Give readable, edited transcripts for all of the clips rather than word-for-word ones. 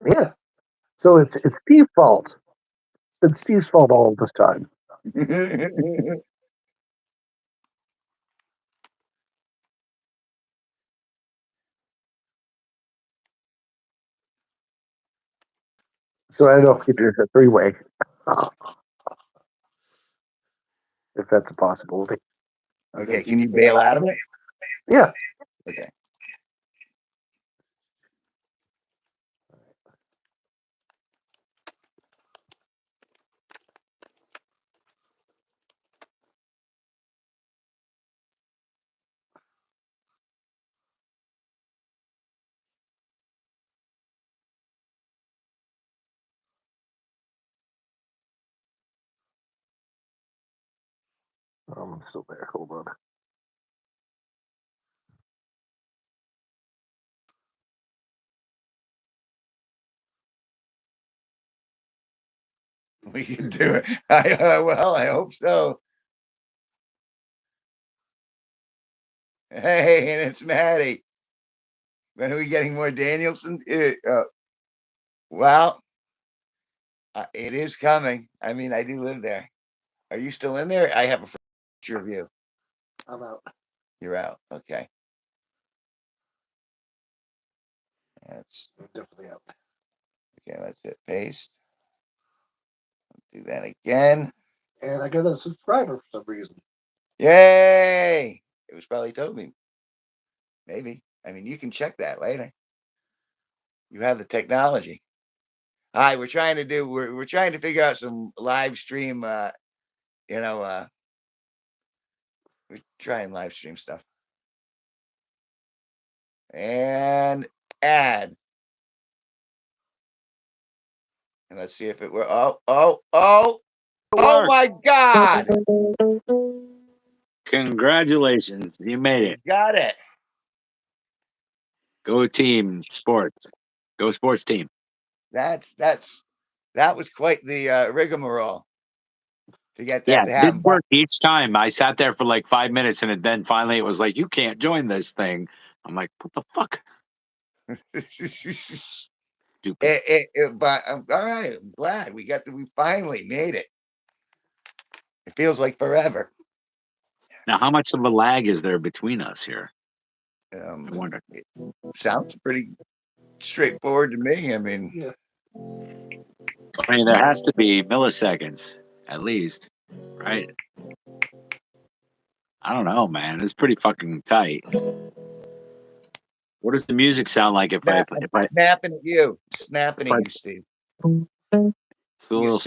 Yeah. So it's Steve's fault. It's Steve's fault all this time. So I don't know if there's a three-way, if that's a possibility. Okay, can you bail out of it? Yeah. Okay. I'm still there. Hold on. We can do it. Well, I hope so. Hey, and it's Maddie. When are we getting more Danielson? Well, it is coming. I mean, I do live there. Are you still in there? I have a picture of you. I'm out. You're out. Okay. That's I'm definitely out. okay. That's it. Paste. Do that again. And I got a subscriber for some reason. Yay! It was probably Toby. Maybe. I mean, you can check that later. You have the technology. Hi, we're trying to figure out some live stream you know, we're trying live stream stuff. And add. And let's see if it were oh my God. Congratulations. You made it. Got it. Go team sports. Go sports team. That was quite the rigmarole to get Yeah, that to it did happen. work each time. I sat there for like 5 minutes then finally it was like, you can't join this thing. I'm like, what the fuck? Stupid. But all right, I'm glad we finally made it. It feels like forever. Now, how much of a lag is there between us here? I wonder. It sounds pretty straightforward to me. I mean, Yeah. I mean, there has to be milliseconds at least, right? I don't know, man. It's pretty fucking tight. What does the music sound like if I snapping at you, Steve? It's a little,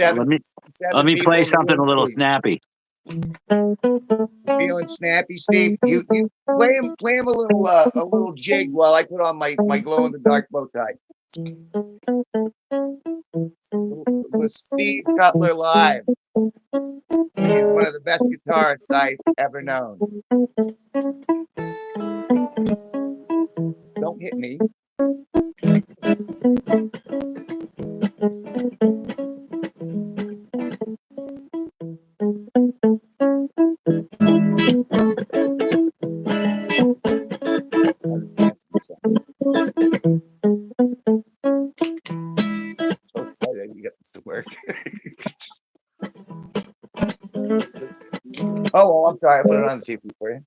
let me play something a little snappy. Feeling snappy, Steve? You play him a little jig while I put on my glow in the dark bow tie. With Steve Cutler live. He's one of the best guitarists I've ever known. Don't hit me. So excited you get this to work. Oh, I'm sorry. I put it on the TV for you.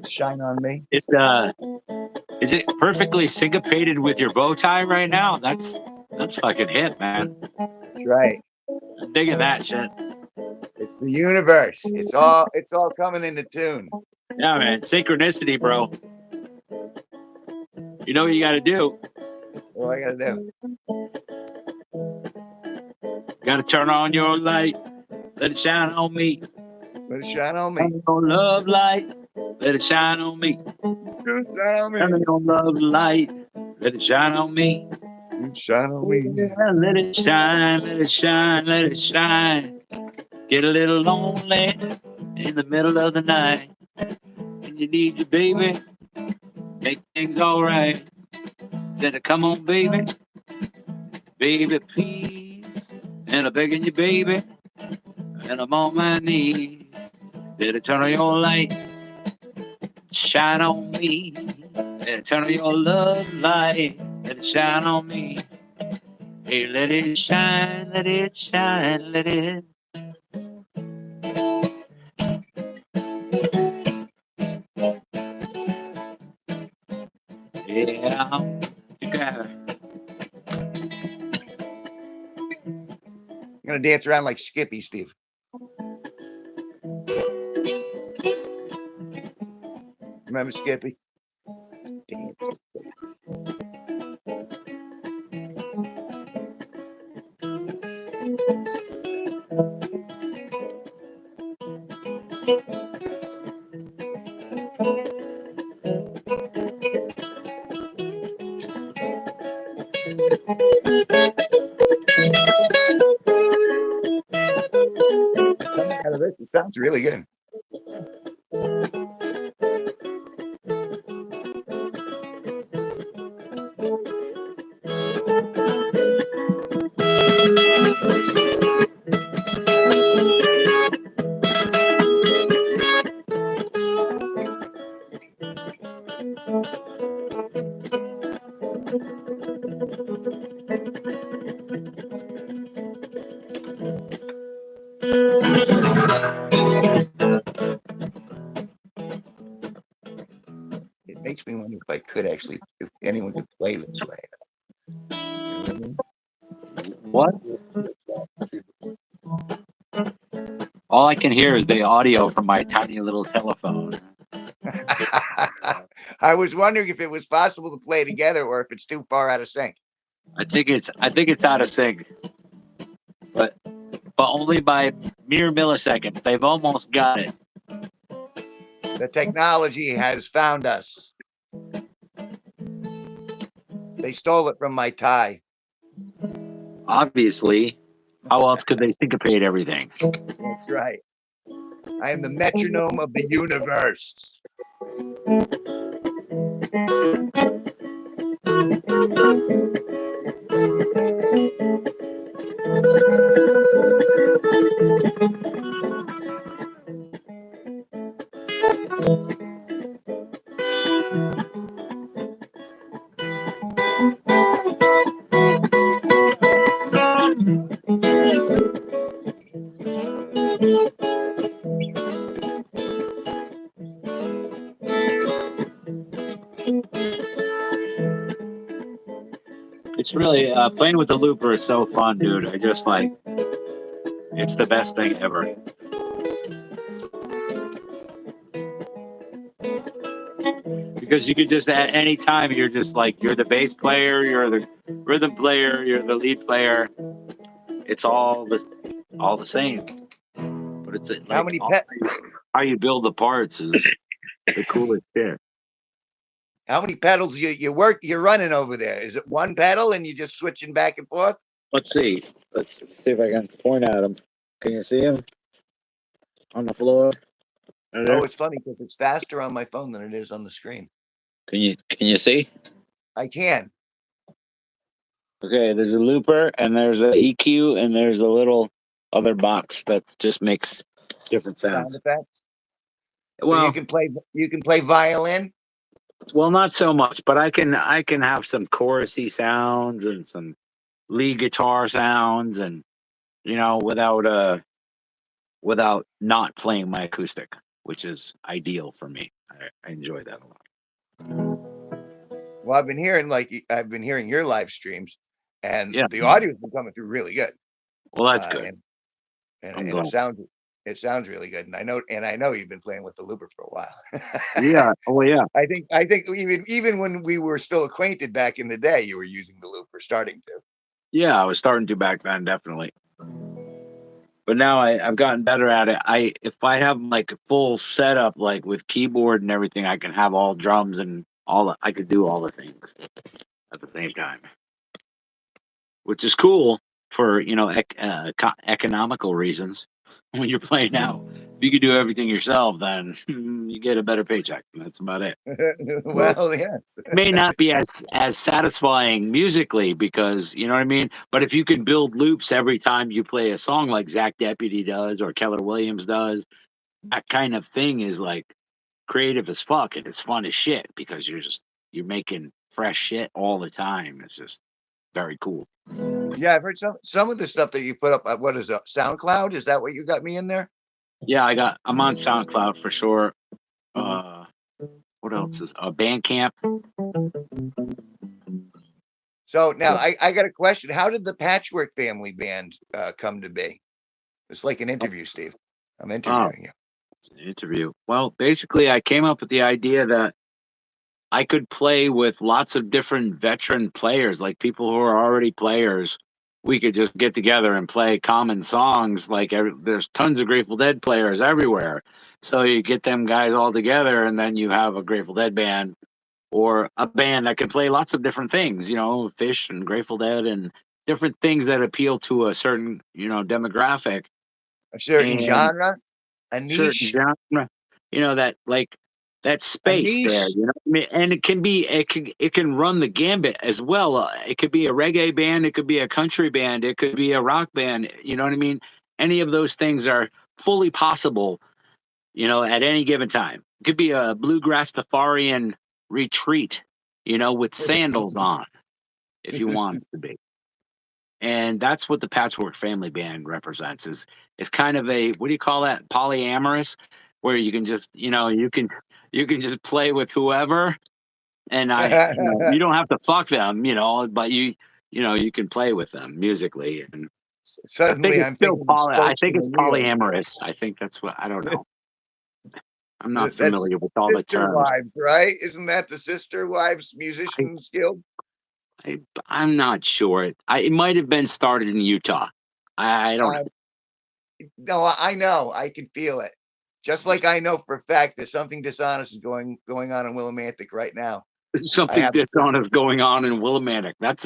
Shine on me. Is it perfectly syncopated with your bow tie right now? That's fucking hit, man. That's right. I'm digging that shit. It's the universe. It's all coming into tune. Yeah, man. Synchronicity, bro. You know what you got to do? What I got to do? Got to turn on your light. Let it shine on me. Let it shine on me. Turn on love light. Let it shine on me. Shine on me. Turn on love light. Let it shine on me. Shine on me. Yeah, let it shine. Let it shine. Let it shine. Get a little lonely in the middle of the night, and you need your baby, make things alright. Said, come on, baby, baby, please. And I'm begging you, baby, and I'm on my knees. Better turn on your light, shine on me. Better turn on your love light, let it shine on me. Hey, let it shine, let it shine, let it. Yeah, you got it. I'm gonna dance around like Skippy, Steve. Remember Skippy? Dance. Coming out of this, it sounds really good. It makes me wonder if I could actually, if anyone could play this right. You know what I mean? What? All I can hear is the audio from my tiny little telephone. I was wondering if it was possible to play together or if it's too far out of sync. I think it's out of sync, but only by mere milliseconds. They've almost got it. The technology has found us. They stole it from my tie. Obviously, how else could they syncopate everything? That's right. I am the metronome of the universe. It's really playing with the looper is so fun, dude. I just like it's the best thing ever. Because you could just at any time you're just like you're the bass player, you're the rhythm player, you're the lead player. It's all the same. But it's like How many pet? how you build the parts is the coolest shit. How many pedals you're running over there? Is it one pedal and you're just switching back and forth? Let's see. Let's see if I can point at him. Can you see him on the floor? Right there? Oh, it's funny because it's faster on my phone than it is on the screen. Can you see? I can. Okay, there's a looper and there's an EQ and there's a little other box that just makes different Sound sounds. effects. So Well, you can play violin. well, not so much, but I can have some chorusy sounds and some lead guitar sounds, and without not playing my acoustic, which is ideal for me. I enjoy that a lot. Well, I've been hearing your live streams, and Yeah. the audio's been coming through really good. Well, that's good. And glad. it sounds really good. And I know you've been playing with the looper for a while. Yeah. Oh, yeah. I think even when we were still acquainted back in the day, you were using the looper, starting to. Yeah, I was starting to back then, definitely. But now I've gotten better at it. If I have like a full setup, like with keyboard and everything, I can have all drums and I could do all the things at the same time, which is cool. for economical reasons. When you're playing out, if you could do everything yourself, then you get a better paycheck. That's about it. Well, yes. May not be as satisfying musically because you know what I mean. But if you can build loops every time you play a song like Zach Deputy does or Keller Williams does, that kind of thing is like creative as fuck and it's fun as shit because you're making fresh shit all the time. It's just very cool. Yeah, I've heard some of the stuff that you put up. What is it? SoundCloud? Is that what you got me in there? Yeah, I'm on SoundCloud for sure. What else is Bandcamp? So now I got a question. How did the Patchwork Family Band come to be? It's like an interview, Steve. I'm interviewing you. It's an interview. Well, basically, I came up with the idea that I could play with lots of different veteran players, like people who are already players. We could just get together and play common songs. Like there's tons of Grateful Dead players everywhere. So you get them guys all together, and then you have a Grateful Dead band or a band that can play lots of different things, Fish and Grateful Dead and different things that appeal to a certain, demographic. A certain And genre, a certain niche, genre, that like that a space there, niche. I mean, and it can run the gambit as well. It could be a reggae band, it could be a country band, it could be a rock band. You know what I mean? Any of those things are fully possible. At any given time, it could be a bluegrass Safarian retreat. With sandals on, if you want it to be. And that's what the Patchwork Family Band represents is kind of a, what do you call that, polyamorous, where you can just you can just play with whoever, and you don't have to fuck them, but you can play with them musically. And I think Suddenly, it's I'm still thinking of Spokes and O'Neill. polyamorous. I think that's what, I don't know. I'm not That's familiar with all the Sister terms. Wives, right? Isn't that the Sister Wives I, Musicians Guild? I'm not sure. It might have been started in Utah. I don't know. No, I know. I can feel it. Just like I know for a fact that something dishonest is going on in Willimantic right now. Something dishonest going on in Willimantic. That's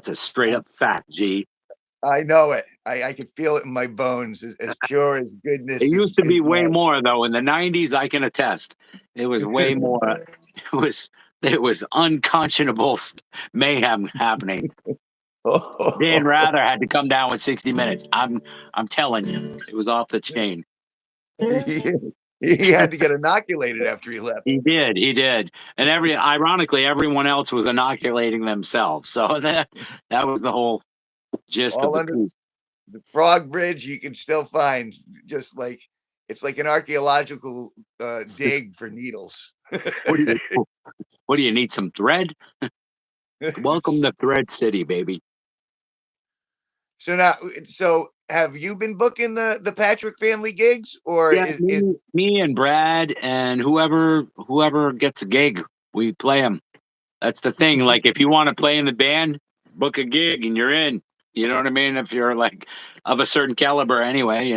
a straight up fact, G. I know it. I can feel it in my bones, as pure as goodness. It used to be way life. more though. In the '90s, I can attest. It was way more. It was unconscionable mayhem happening. Dan Rather had to come down with 60 Minutes. I'm telling you, it was off the chain. He had to get inoculated after he left. He did, and ironically, everyone else was inoculating themselves. So that was the whole gist All of the under piece. the Frog Bridge, you can still find just like it's like an archaeological dig for needles. What do you need? Some thread? Welcome to Thread City, baby. So have you been booking the Patrick family gigs, or Yeah, me and Brad and whoever gets a gig, we play them. That's the thing. Like, if you want to play in the band, book a gig and you're in. You know what I mean? If you're like of a certain caliber, anyway,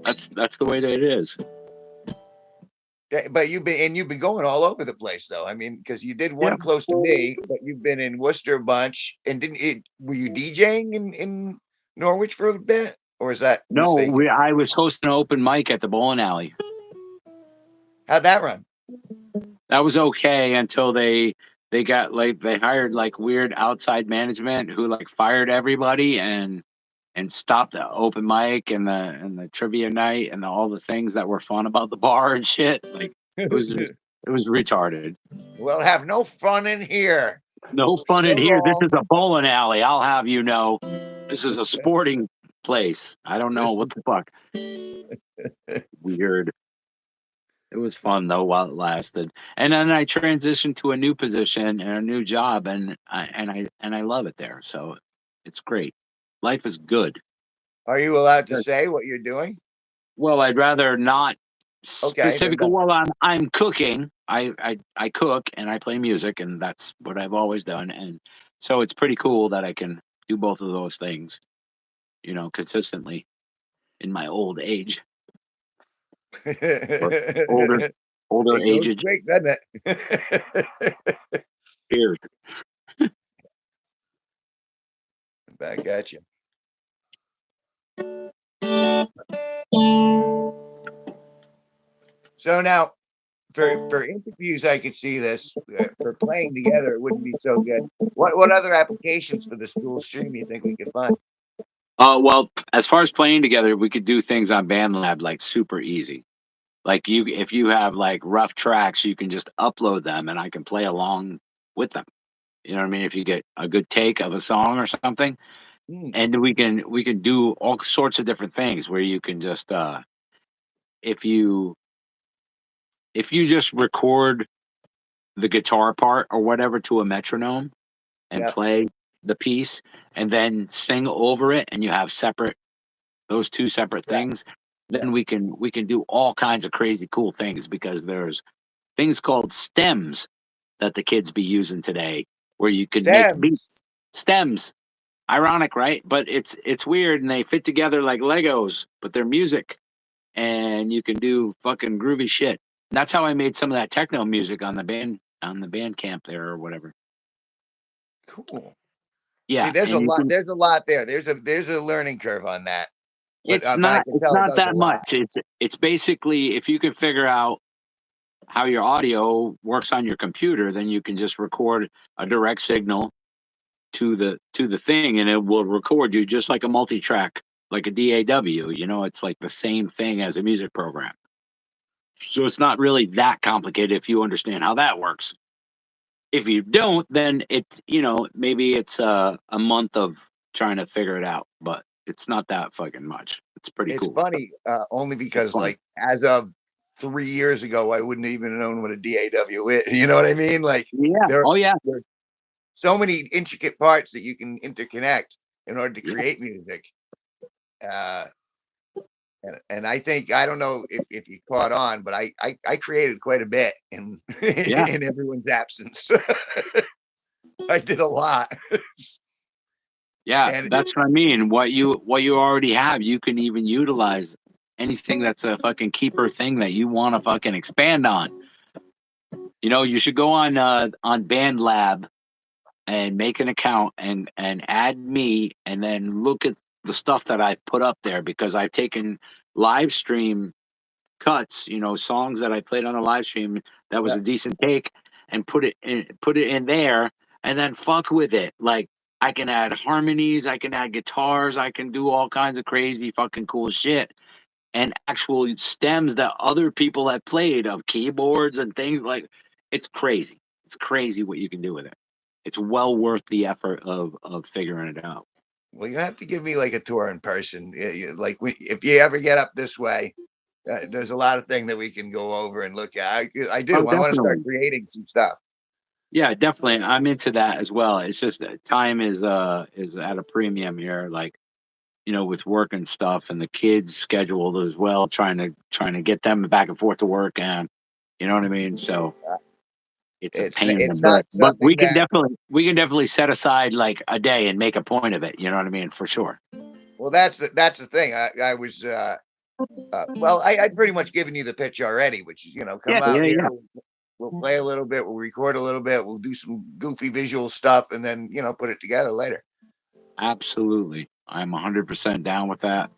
that's the way that it is. But you've been going all over the place though. I mean, because you did one close to me, but you've been in Worcester a bunch. And were you DJing in Norwich for a bit, or is that No, mistaken? I was hosting an open mic at the bowling alley. How'd that run? That was okay until they got like they hired like weird outside management who like fired everybody and stopped the open mic and the trivia night and all the things that were fun about the bar and shit. Like it was retarded. Well, have no fun in here. No fun So in here. This long. is a bowling alley. I'll have you know. This is a sporting place. I don't know what the fuck. Weird. It was fun though while it lasted, and then I transitioned to a new position and a new job, and I love it there. So it's great. Life is good. Are you allowed to say what you're doing? Well, I'd rather not Okay, then specifically. Well, I'm cooking. I cook and I play music, and that's what I've always done. And so it's pretty cool that I can do both of those things, consistently in my old age. Or older it goes age. quick, doesn't it? Cheers. Back at you. So now, for interviews, I could see this. For playing together, it wouldn't be so good. What other applications for this dual stream you think we could find? Well, as far as playing together, we could do things on BandLab like super easy. Like if you have like rough tracks, you can just upload them, and I can play along with them. You know what I mean? If you get a good take of a song or something, Hmm. and we can do all sorts of different things where you can just if you just record the guitar part or whatever to a metronome and Yep. play the piece and then sing over it, and you have those two separate Yeah. things, then we can do all kinds of crazy cool things, because there's things called stems that the kids be using today where you can make Stems. beats. Stems. Ironic, right? But it's weird, and they fit together like Legos, but they're music, and you can do fucking groovy shit. And that's how I made some of that techno music on the band camp there or whatever. Cool. Yeah, See, there's a and you lot. can, There's a lot there. There's a learning curve on that. But it's I not can tell it does a that lot. much. It's basically, if you can figure out how your audio works on your computer, then you can just record a direct signal to the thing, and it will record you just like a multi-track, like a DAW. It's like the same thing as a music program. So it's not really that complicated if you understand how that works. If you don't, then maybe it's a month of trying to figure it out, but it's not that fucking much. It's pretty It's cool. funny, only because fun. like as of 3 years ago, I wouldn't even have known what a DAW is. You know what I mean? Like Yeah. there, Oh yeah. there's so many intricate parts that you can interconnect in order to Yeah. create music. And I think, I don't know if you caught on, but I created quite a bit in Yeah. in everyone's absence. I did a lot. Yeah, And that's what I mean. What you already have, you can even utilize anything that's a fucking keeper thing that you want to fucking expand on. You should go on BandLab and make an account and add me, and then look at the stuff that I've put up there, because I've taken live stream cuts, songs that I played on a live stream that was Yeah. a decent take, and put it in there, and then fuck with it. Like, I can add harmonies, I can add guitars, I can do all kinds of crazy fucking cool shit, and actual stems that other people have played of keyboards and things. Like, it's crazy. It's crazy what you can do with it. It's well worth the effort of figuring it out. Well, you have to give me like a tour in person. Like if you ever get up this way, there's a lot of things that we can go over and look at. I do. Oh, I want to start definitely. creating some stuff. Yeah, definitely. I'm into that as well. It's just that time is at a premium here, like, with work and stuff, and the kids scheduled as well, trying to get them back and forth to work, and you know what I mean? So it's a pain in the It's not butt. But something that. we can definitely set aside like a day and make a point of it, you know what I mean? For sure. Well, that's the thing. I was well, I'd pretty much given you the pitch already, which is, come Yeah, out yeah, here. yeah. We'll play a little bit. We'll record a little bit. We'll do some goofy visual stuff, and then put it together later. Absolutely. I'm 100% down with that.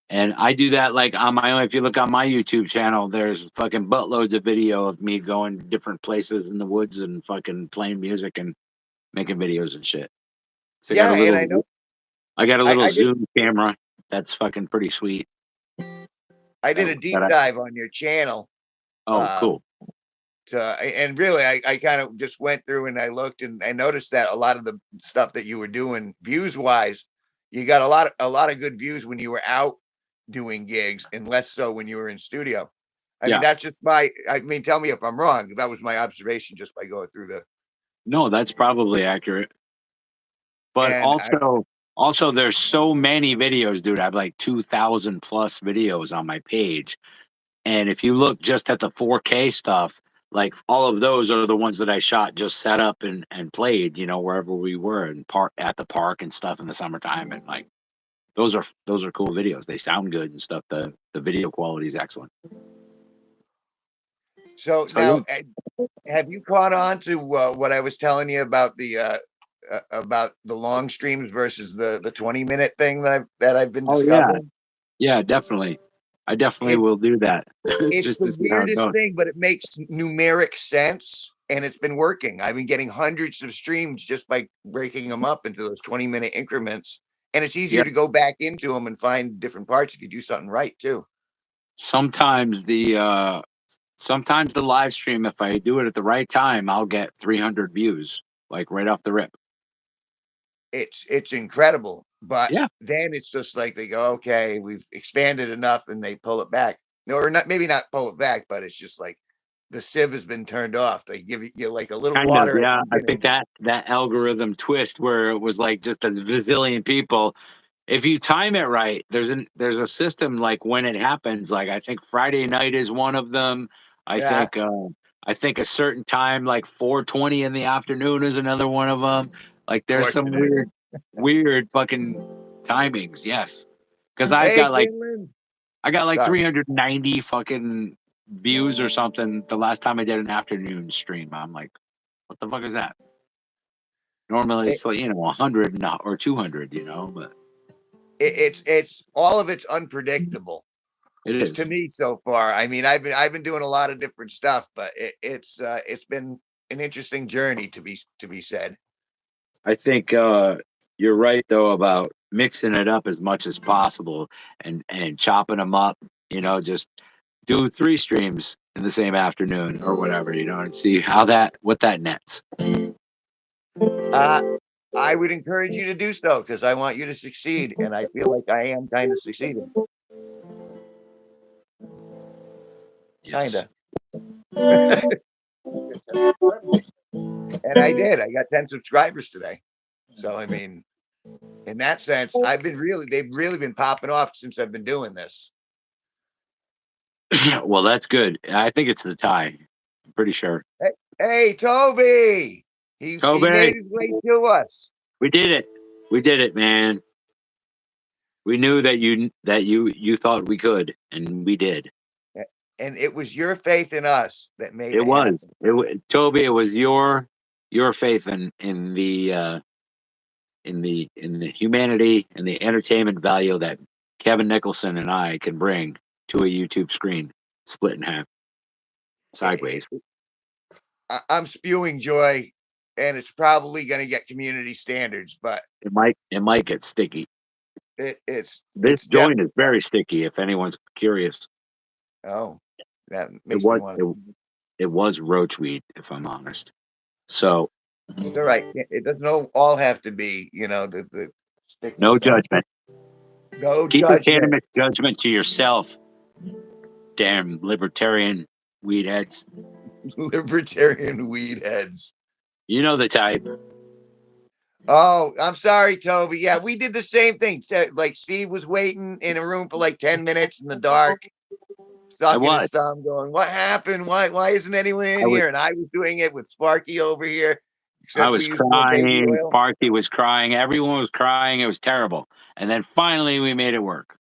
And I do that like on my own. If you look on my YouTube channel, there's fucking buttloads of video of me going to different places in the woods and fucking playing music and making videos and shit. So Yeah, and I know I got a little I did Zoom camera that's fucking pretty sweet. I did a that deep I- dive on your channel. oh, cool. And really, I kind of just went through and I looked and I noticed that a lot of the stuff that you were doing views wise, you got a lot of good views when you were out doing gigs, and less so when you were in studio. I mean, Yeah. that's just tell me if I'm wrong. That was my observation just by going through No, that's probably accurate. But and also there's so many videos, dude. I have like 2,000 plus videos on my page. And if you look just at the 4K stuff, like all of those are the ones that I shot, just set up and played, wherever we were, and at the park and stuff in the summertime. And like, those are cool videos. They sound good and stuff. The video quality is excellent. So So now, have you caught on to what I was telling you about about the long streams versus the 20-minute thing that I've been Oh yeah, discovering? yeah, definitely. I definitely It's will do that it's just the to see how it weirdest goes. thing, but it makes numeric sense, and it's been working. I've been getting hundreds of streams just by breaking them up into those 20-minute increments, and it's easier Yeah. to go back into them and find different parts if you do something right too. Sometimes the live stream, if I do it at the right time, I'll get 300 views, like right off the rip. It's incredible, but Yeah. then it's just like they go, okay, we've expanded enough, and they pull it back. No, or not, maybe not pull it back, but it's just like the sieve has been turned off. They give you like a little Kind of, water at yeah. the I beginning. think that algorithm twist where it was like just a bazillion people. If you time it right, there's a system like when it happens. Like I think Friday night is one of them. I Yeah, think I think a certain time, like 4:20 in the afternoon, is another one of them. Like of there's course some it is. weird fucking timings. Yes, because Hey, Quinlan. I got like Sorry. 390 fucking views or something the last time I did an afternoon stream. I'm like, what the fuck is that? Normally It, it's like, 100 or 200, but it's all of it's unpredictable. it Just to is. me so far. I mean, I've been doing a lot of different stuff, but it's been an interesting journey to be said. I think you're right though about mixing it up as much as possible and chopping them up, just do 3 streams in the same afternoon or whatever, and see what that nets. Uh, I would encourage you to do so because I want you to succeed, and I feel like I am kind of succeeding. Yes. Kinda. And I did. I got 10 subscribers today. So I mean, in that sense, they've really been popping off since I've been doing this. Well, that's good. I think it's the tie. I'm pretty sure. Hey, Toby. He Kobe, made his way to us. we did it. We did it, man. We knew that you thought we could, and we did. And it was your faith in us that made It it was. happen. Toby, it was your faith in the humanity and the entertainment value that Kevin Nicholson and I can bring to a YouTube screen, split in half, sideways. I'm spewing joy, and it's probably going to get community standards, but It might get sticky. it's This it's joint is definitely very sticky. If anyone's curious, that it makes me was want it, to. it was roachweed, if I'm honest. So It's all right. It doesn't all have to be, the sticky no stuff. judgment. No Keep your judgment. cannabis judgment to yourself. Damn libertarian weed heads. Libertarian weed heads. You know the type. Oh, I'm sorry, Toby. Yeah, we did the same thing. Like Steve was waiting in a room for like 10 minutes in the dark, sucking his was. thumb, going, "What happened? Why isn't anyone in I was here?" And I was doing it with Sparky over here, I except we was used more baby crying. oil. Sparky was crying. Everyone was crying. It was terrible. And then finally we made it work.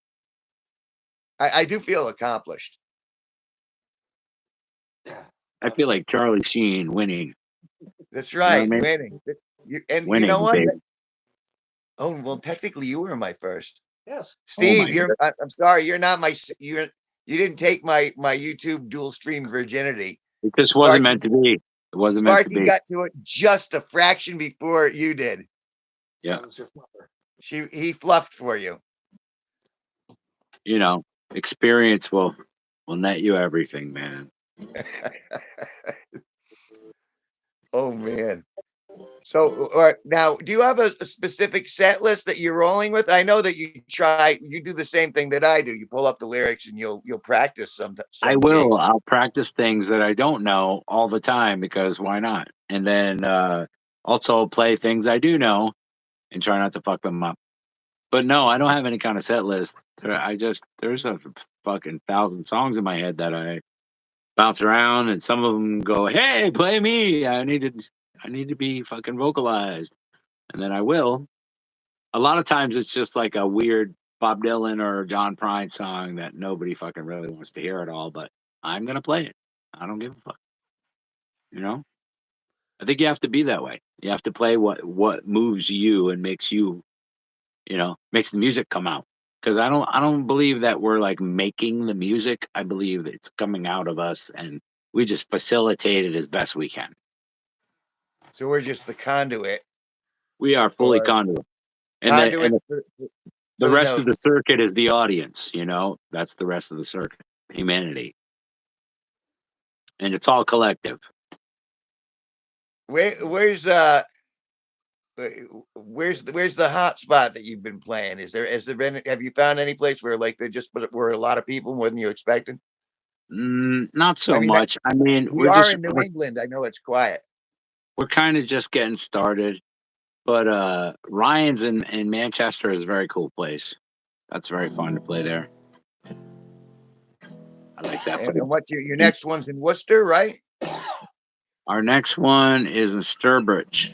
I do feel accomplished. I feel like Charlie Sheen winning. That's You know what I right, mean? winning. And you know Winning, what? baby. Oh, well, technically you were my first. Yes. Oh Steve, my God. I'm sorry, you're not you didn't take my YouTube dual stream virginity. It just wasn't Sparky meant to be. It wasn't meant to Sparky be. got to it just a fraction before you did. Yeah. That was your fluffer. He fluffed for you. Experience will net you everything, man. Oh man. So, all right, now, do you have a specific set list that you're rolling with? I know that you do the same thing that I do. You pull up the lyrics and you'll practice some I gigs. will. I'll practice things that I don't know all the time because why not? And then also play things I do know and try not to fuck them up. But no, I don't have any kind of set list. There's a fucking 1,000 songs in my head that I bounce around, and some of them go, "Hey, play me! I need to be fucking vocalized," and then I will. A lot of times it's just like a weird Bob Dylan or John Prine song that nobody fucking really wants to hear at all, but I'm gonna play it. I don't give a fuck. You know? I think you have to be that way. You have to play what moves you and makes you, makes the music come out. Because I don't believe that we're like making the music. I believe it's coming out of us, and we just facilitate it as best we can. So we're just the conduit, We are fully or conduit, and conduit for the the rest of the notes. circuit is the audience. That's the rest of the circuit, humanity, and it's all collective. Where's the hot spot that you've been playing? Has there been, have you found any place where like they just were a lot of people more than you expected? Not I so mean, much. I mean, we are in New England. I know it's quiet. we're kind of just getting started, but Ryan's in Manchester is a very cool place. That's very fun to play there. I like that place. And what's your next one's in Worcester, right? Our next one is in Sturbridge,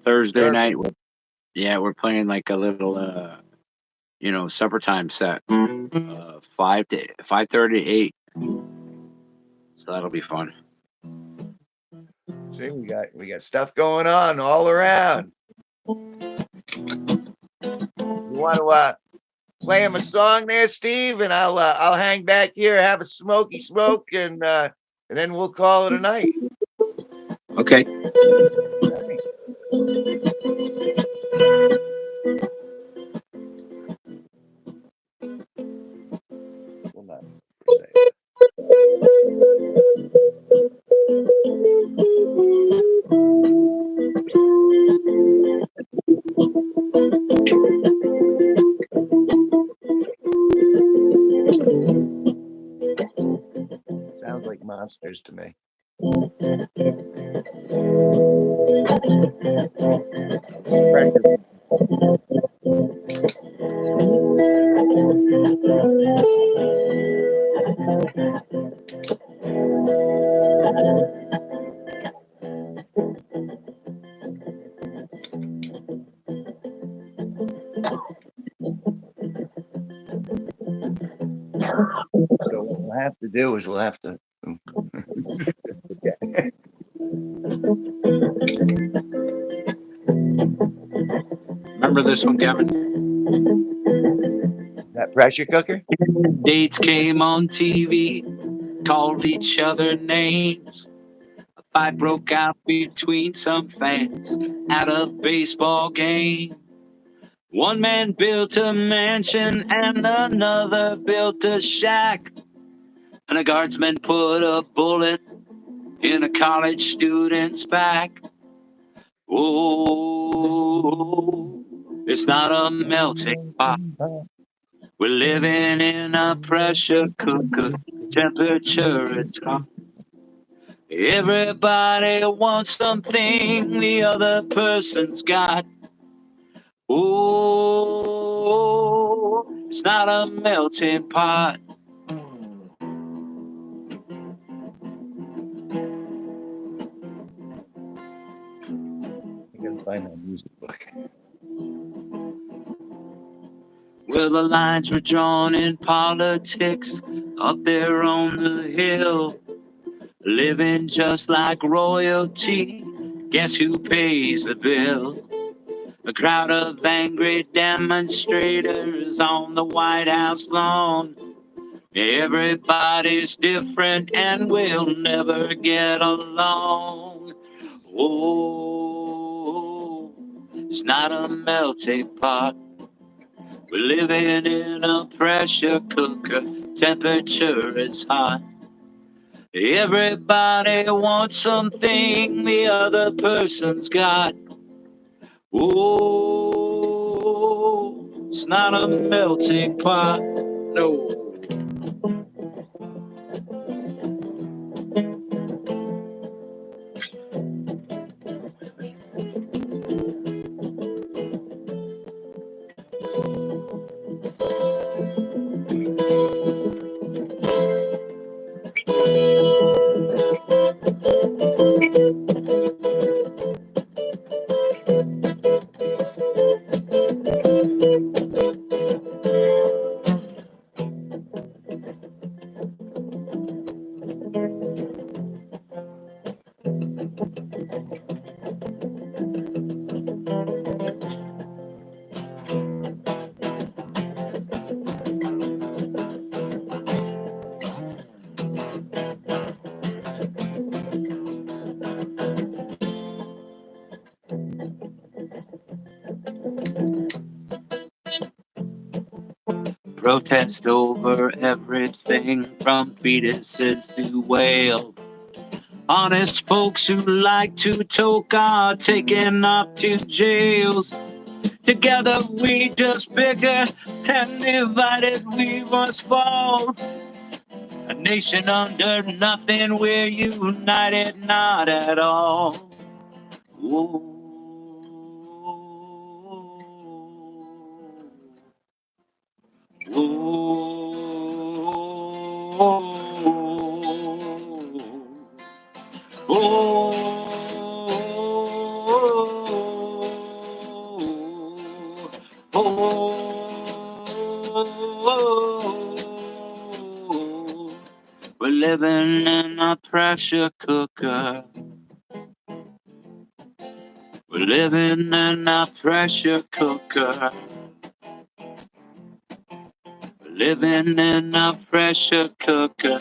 Thursday night. Sturbridge. We're playing like a little, supper time set, 5:30 to 8. So that'll be fun. See, we got stuff going on all around. You want to play him a song there, Steve, and I'll hang back here, have a smoky smoke, and then we'll call it a night. Okay. Hold on for a second. Sounds like monsters to me. Pressure. So what we'll have to do is we'll have to. Okay. Remember this one, Kevin? That pressure cooker? Dates came on TV, called each other names. A fight broke out between some fans at a baseball game. One man built a mansion and another built a shack. And a guardsman put a bullet in a college student's back. Oh, it's not a melting pot. We're living in a pressure cooker. Temperature it's hot. Everybody wants something the other person's got. Oh, it's not a melting pot. I gotta find that music book. Well, the lines were drawn in politics up there on the hill. Living just like royalty. Guess who pays the bill? A crowd of angry demonstrators on the White House lawn. Everybody's different and we'll never get along. Oh, it's not a melting pot. We're living in a pressure cooker. Temperature is hot. Everybody wants something the other person's got. Oh, it's not a melting pot. No. protest over everything from fetuses to whales. Honest folks who like to talk are taken off to jails. Together we just bicker and divided we must fall. A nation under nothing, we're united not at all. Whoa. We're living in a pressure cooker. We're living in a pressure cooker. We're living in a pressure cooker.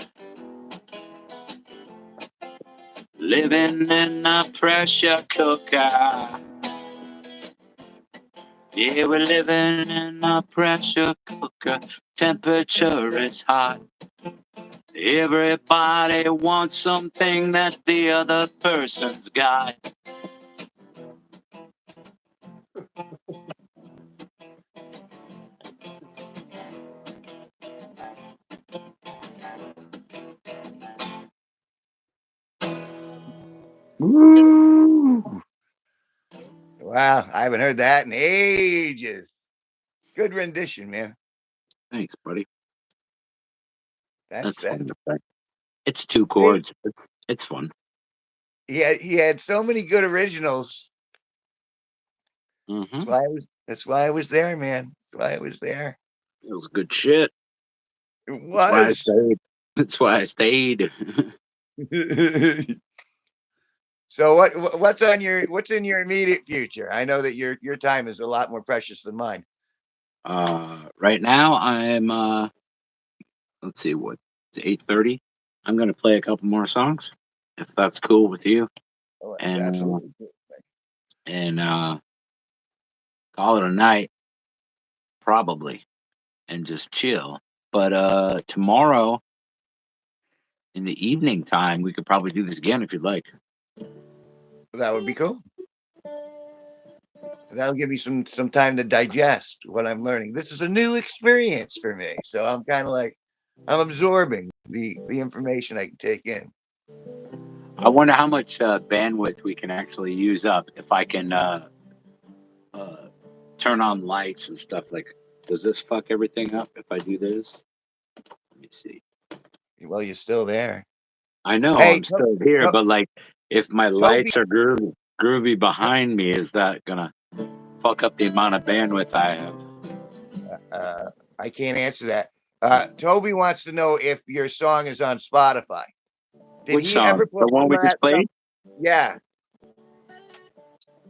Living in a pressure cooker. Yeah, we're living in a pressure cooker. Temperature is hot. Everybody wants something that the other person's got. Woo! Wow, I haven't heard that in ages. Good rendition, man. Thanks, buddy. That's fun. It's two chords. It's fun. He had so many good originals. Mm-hmm. That's why I was there, man. That's why I was there. It was good shit. It was. That's why I stayed. So what's in your immediate future? I know that your time is a lot more precious than mine. Right now I'm let's see, what, it's 8:30. I'm gonna play a couple more songs, if that's cool with you. Oh, and absolutely. and call it a night, probably, and just chill. But tomorrow in the evening time, we could probably do this again if you'd like. That would be cool. That'll give me some time to digest what I'm learning. This is a new experience for me, so I'm kind of like I'm absorbing the information I can take in. I wonder how much bandwidth we can actually use up if I can turn on lights and stuff. Like, does this fuck everything up if I do this? Let me see. Well, you're still there. I know I'm still here, but like, if my lights are groovy behind me, is that gonna fuck up the amount of bandwidth I have? I can't answer that. Toby wants to know if your song is on Spotify. Did Which he song? ever put The one we just played? Yeah.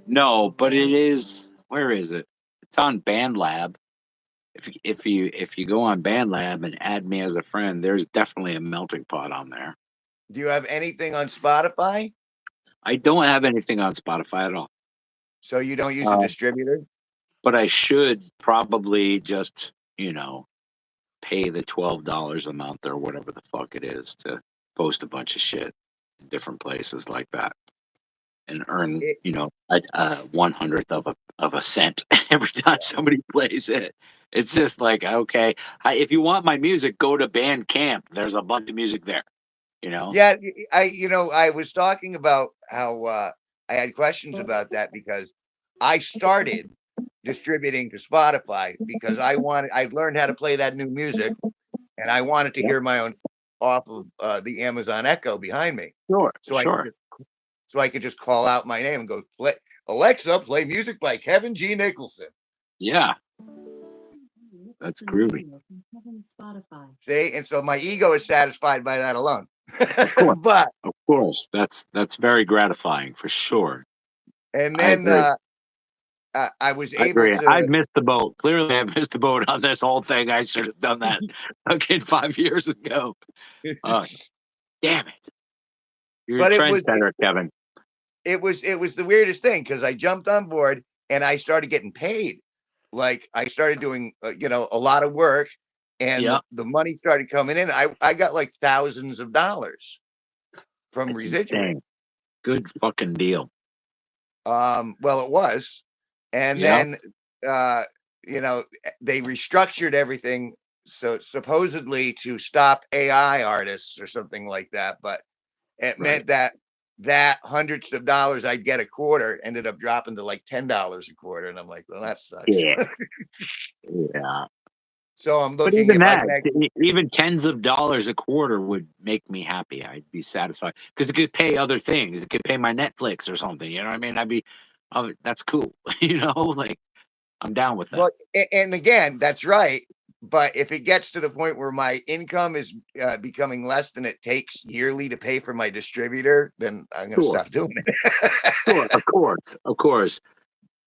No, but it is. Where is it? It's on BandLab. If you go on BandLab and add me as a friend, there's definitely a melting pot on there. Do you have anything on Spotify? I don't have anything on Spotify at all. So you don't use a distributor? But I should probably just, pay the $12 a month or whatever the fuck it is to post a bunch of shit in different places like that, and earn, a 1/100th of a cent every time somebody plays it. It's just like, okay, if you want my music, go to Bandcamp. There's a bunch of music there. Yeah, I was talking about how I had questions about that because I started distributing to Spotify because I learned how to play that new music, and I wanted to hear my own off of the Amazon Echo behind me. Sure. So I could just call out my name and go, play Alexa, play music by Kevin G Nicholson. Yeah. That's groovy. See, and so my ego is satisfied by that alone. But of course, that's very gratifying for sure. And then I was able to. I've missed the boat. Clearly, I've missed the boat on this whole thing. I should have done that fucking 5 years ago. Damn it! You're a trendsetter, Kevin. It was the weirdest thing because I jumped on board and I started getting paid. Like I started doing a lot of work, and Yeah. the money started coming in. I got like thousands of dollars from That's residuals. insane. Good fucking deal. Well, it was, and Yeah. then you know, they restructured everything so supposedly to stop AI artists or something like that, but it meant that hundreds of dollars I'd get a quarter ended up dropping to like $10 a quarter, and I'm like, well, that sucks. Yeah. Yeah. So I'm But looking even if I that, can. even tens of dollars a quarter would make me happy. I'd be satisfied because it could pay other things. It could pay my Netflix or something. You know what I mean? I'd be, oh, that's cool. You know, like I'm down with that. Well, and again, that's right. But if it gets to the point where my income is becoming less than it takes yearly to pay for my distributor, then I'm going to Sure. stop doing it. Sure, of course.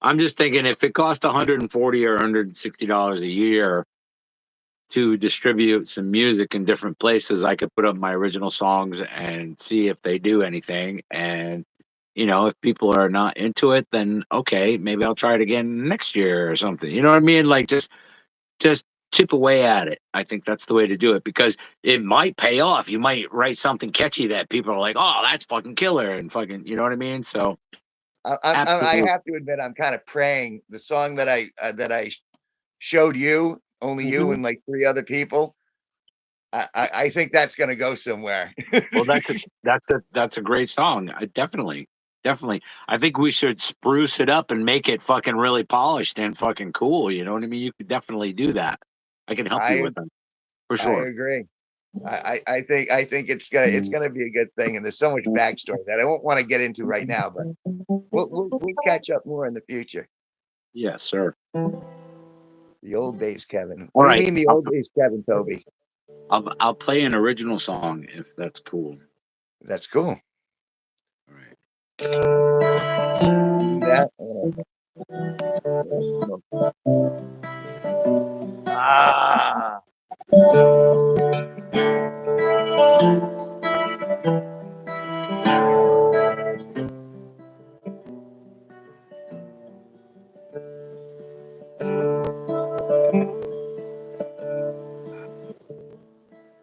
I'm just thinking if it costs $140 or $160 a year to distribute some music in different places, I could put up my original songs and see if they do anything. And you know, if people are not into it, then okay, maybe I'll try it again next year or something. You know what I mean? Like just chip away at it. I think that's the way to do it because it might pay off. You might write something catchy that people are like, "Oh, that's fucking killer," and fucking, you know what I mean? So I absolutely. have to admit, I'm kind of praying the song that I showed you, only you Mhm. and like three other people. I think that's going to go somewhere. Well, that's a great song. I definitely. I think we should spruce it up and make it fucking really polished and fucking cool. You know what I mean? You could definitely do that. I can help you I with them for I sure. agree. I think it's gonna be a good thing, and there's so much backstory that I won't want to get into right now, but we'll catch up more in the future. Yes, sir. The old days, Kevin. All What do you right. mean the old days, Kevin? Toby? I'll play an original song if that's cool. That's cool. All right. Do that. Ah,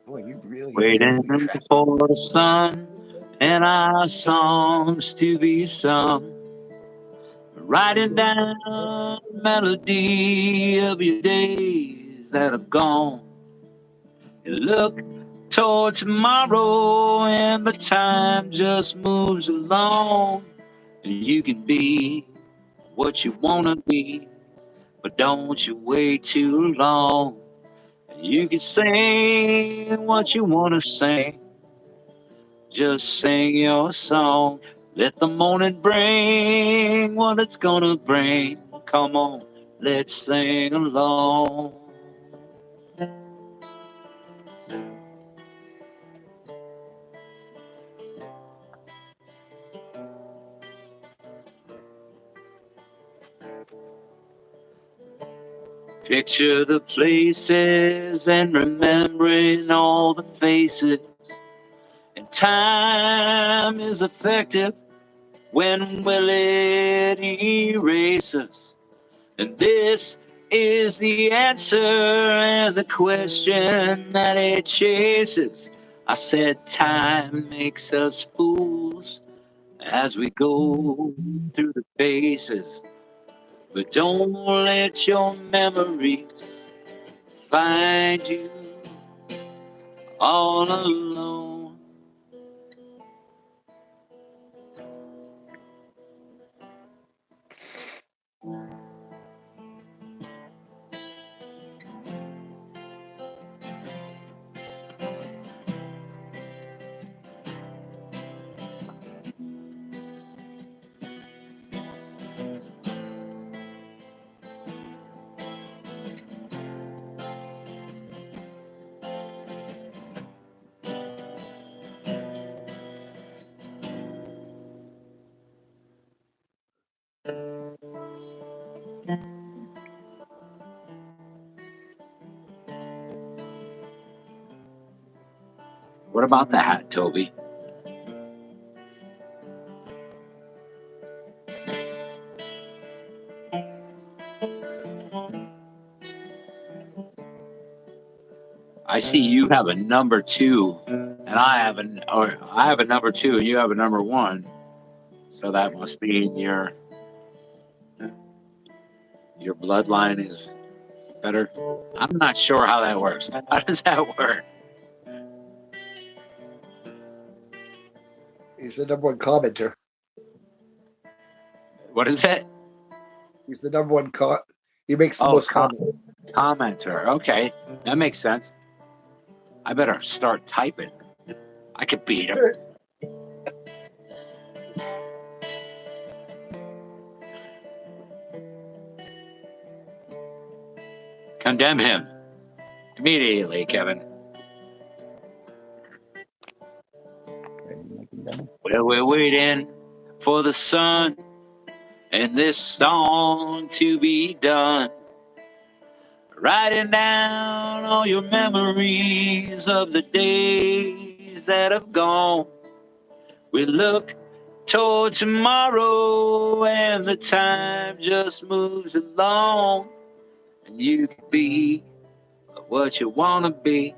boy, you really gave Waiting me crap. for the sun and our songs to be sung. Writing down the melody of your days that have gone. You look toward tomorrow and the time just moves along. And you can be what you wanna be, but don't you wait too long. You can sing what you wanna sing. Just sing your song. Let the morning bring what it's gonna bring. Come on, let's sing along. Picture the places and remembering all the faces. And time is effective. When will it erase us? And this is the answer and the question that it chases. I said time makes us fools as we go through the phases. But don't let your memories find you all alone. What about that, Toby? I see you have a number 2, and I have a number 2, and you have a number 1. So that must mean your bloodline is better. I'm not sure how that works. How does that work? He's the number one commenter. What is it? He's the number one he makes the Oh, most comments. Commenter. Okay, that makes sense. I better start typing. I could beat him. Condemn him immediately, Kevin. Well, we're waiting for the sun and this song to be done. Writing down all your memories of the days that have gone. We look toward tomorrow and the time just moves along. And you can be what you want to be,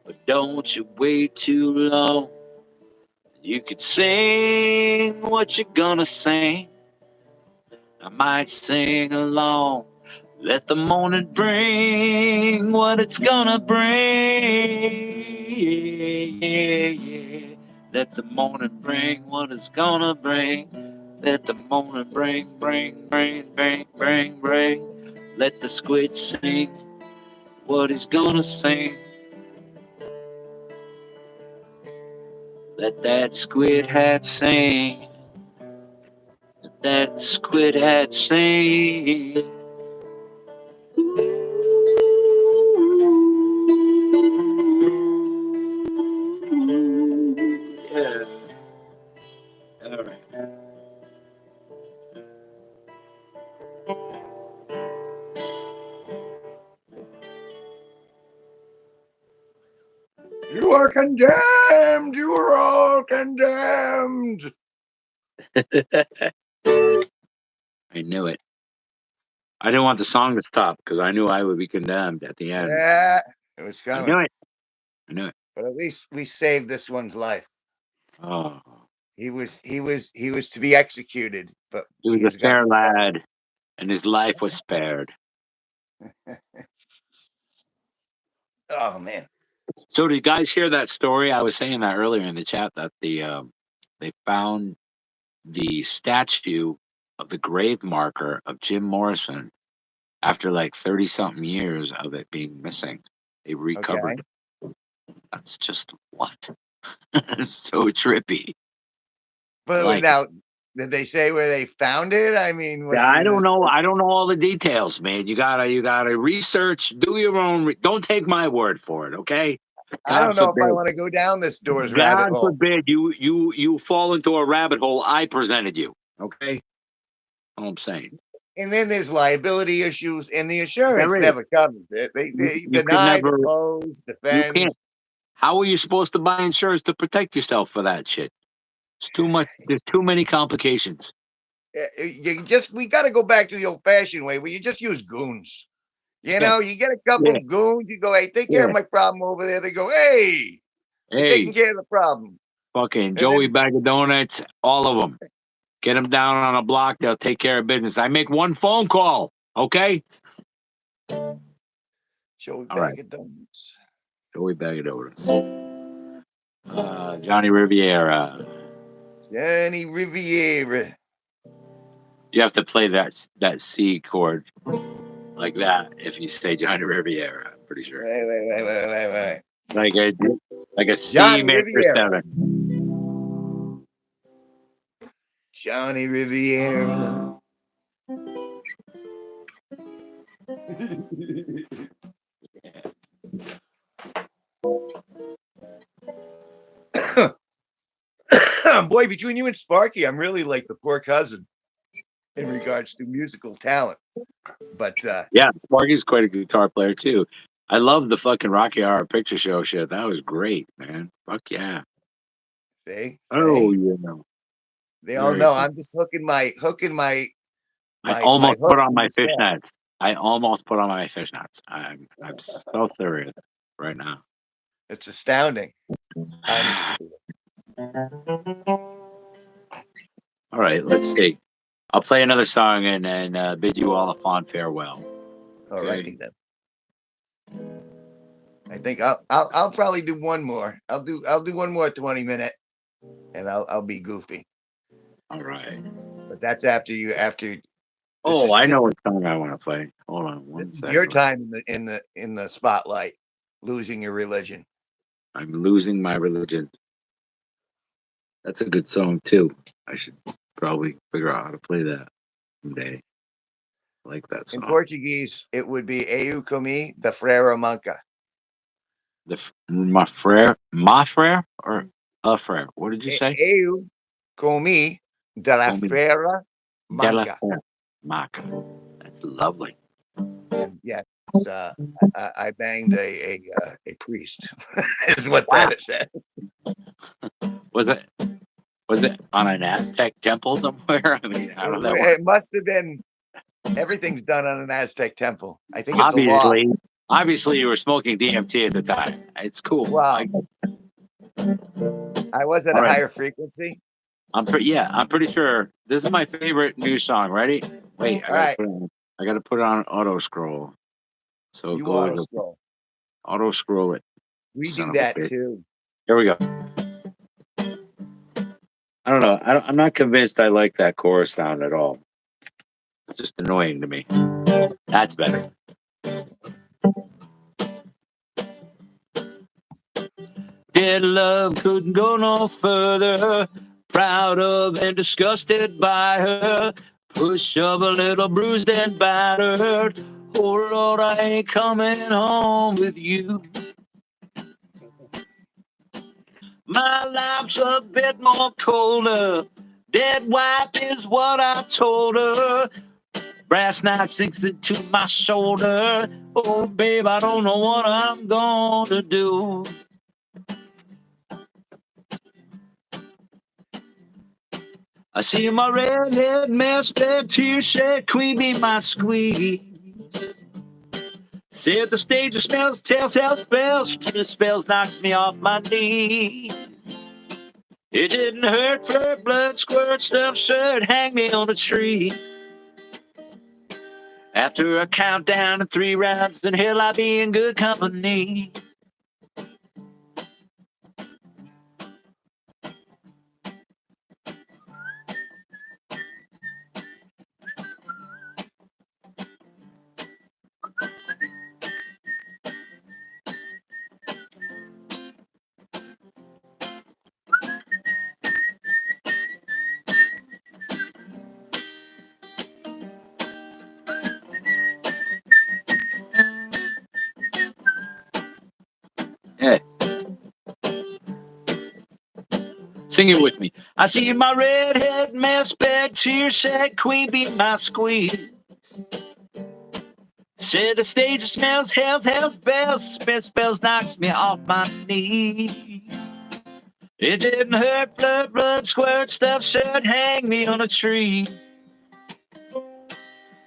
but don't you wait too long. You could sing what you're gonna sing. I might sing along. Let the morning bring what it's gonna bring. Yeah, yeah. Let the morning bring what it's gonna bring. Let the morning bring. Let the squid sing what he's gonna sing. Let that squid hat sing. Let that squid hat sing. Yeah. All right. You are condemned. You are all condemned. I knew it. I didn't want the song to stop because I knew I would be condemned at the end. Yeah, it was I coming. knew it. I knew it. But at least we saved this one's life. Oh, He was to be executed, but he was he a has got. fair lad, and his life was spared. Oh man. So, did you guys hear that story? I was saying that earlier in the chat that they found the statue of the grave marker of Jim Morrison after like 30 something years of it being missing. They recovered. Okay. That's just what? It's so trippy. But Like, now, did they say where they found it? I mean, was yeah, it I in don't a- know. I don't know all the details, man. You gotta research. Do your own. Don't take my word for it, okay? I don't God know if I forbid. want to go down this door's rabbit God hole. forbid you fall into a rabbit hole I presented you. Okay, all I'm saying. And then there's liability issues, and the insurance There is. never covers it. They You could deny, never. depose, You defend. can't. How are you supposed to buy insurance to protect yourself for that shit? It's too much. There's too many complications. We got to go back to the old-fashioned way where you just use goons. You know, you get a couple Yeah. of goons, you go, hey, take care of my problem over there. They go, hey, we're taking care of the problem. Fucking And Joey then, Bag of Donuts, all of them. Get them down on a block. They'll take care of business. I make one phone call. Okay. Joey All right. Bag of Donuts. Joey Bag of Donuts. Johnny Riviera. Johnny Riviera. You have to play that C chord like that if you say Johnny Riviera. I'm pretty sure. Wait. Like a C Johnny major Riviera. 7. Johnny Riviera. Boy, between you and Sparky, I'm really like the poor cousin in regards to musical talent. But yeah, Sparky's quite a guitar player too. I love the fucking Rocky Horror Picture Show shit. That was great, man. Fuck yeah. Oh, you know. They all know I'm just hooking my I almost hooks put on in my the sand. fishnets. I'm so serious. right now. It's astounding. Unspeakable. All right, let's see. I'll play another song and bid you all a fond farewell. All Okay. righty then. I think I'll probably do one more. I'll do one more 20-minute, and I'll be goofy. All right. But that's after you. Oh, I know what song I want to play. Hold on one This is second. your time in the spotlight. Losing your religion. I'm losing my religion. That's a good song too. I should probably figure out how to play that someday. I like that In song. Portuguese, it would be Eu comi da freira manca. My frère, or a frère. What did you say? Eu comi da la Comi freira de la manca. frère. Maca. That's lovely. And yes, I banged a priest. Is what that said. Was it on an Aztec temple somewhere? I mean, how did that work? It must have been. Everything's done on an Aztec temple. I think it's a law. Obviously, you were smoking DMT at the time. It's cool. Wow. I was at All a right. higher frequency. I'm pretty sure this is my favorite new song. Ready? Wait, I gotta put it on auto scroll. So You go auto to scroll. auto scroll it. We Son do of a that bitch. too. Here we go. I don't know. I'm not convinced I like that chorus sound at all. It's just annoying to me. That's better. Dead love couldn't go no further. Proud of and disgusted by her. Push of a little bruised and battered. Oh Lord, I ain't coming home with you. My life's a bit more colder. Dead wife is what I told her. Brass knife sinks into my shoulder. Oh, babe, I don't know what I'm gonna do. I see my redhead master tear-shed queen be my squeeze. Said the stage smells, telltale spells. The spells knocks me off my knees. It didn't hurt, flirt, blood, squirt, stuff, shirt, hang me on a tree. After a countdown of 3 rounds, in hell I be in good company. Hey. Sing it with me. I see my redhead mess bag, tear-shed queen be my squeeze. Said the stage smells, hell's bells, spells knocks me off my knees. It didn't hurt, blood, squirt, stuff, shirt, hang me on a tree.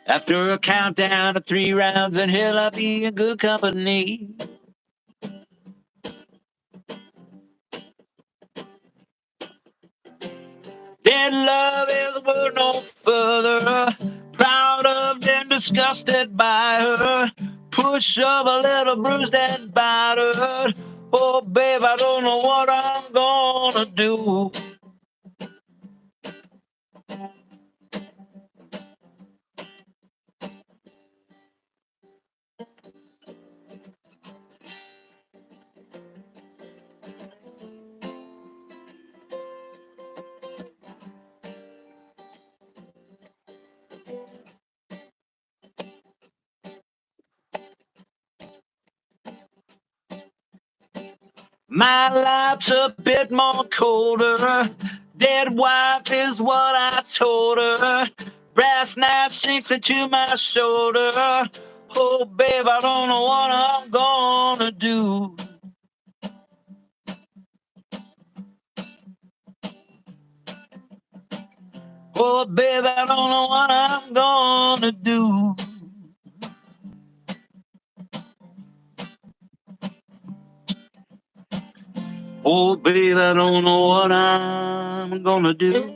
After a countdown of 3 rounds, in hell I be in good company. Dead love is a word no further. Proud of and disgusted by her. Push of a little bruised and battered. Oh, babe, I don't know what I'm gonna do. My life's a bit more colder. Dead wife is what I told her. Brass knife sinks into my shoulder. Oh, babe, I don't know what I'm gonna do. Oh, babe, I don't know what I'm gonna do. Oh, babe, I don't know what I'm gonna do.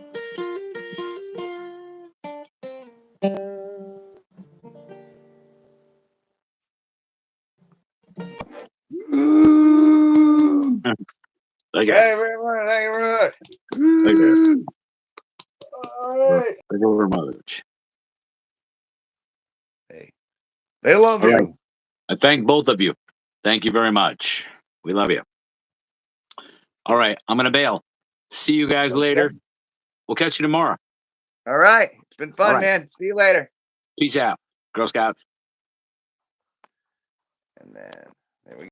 Ooh. Look Thank at you very much. Thank you very much. Look at Ooh. All right. Thank you very much. Hey, they love All you. right. I thank both of you. Thank you very much. We love you. All right. I'm going to bail. See you guys later. We'll catch you tomorrow. All right. It's been All fun, right. man. See you later. Peace out, Girl Scouts. And then there we go.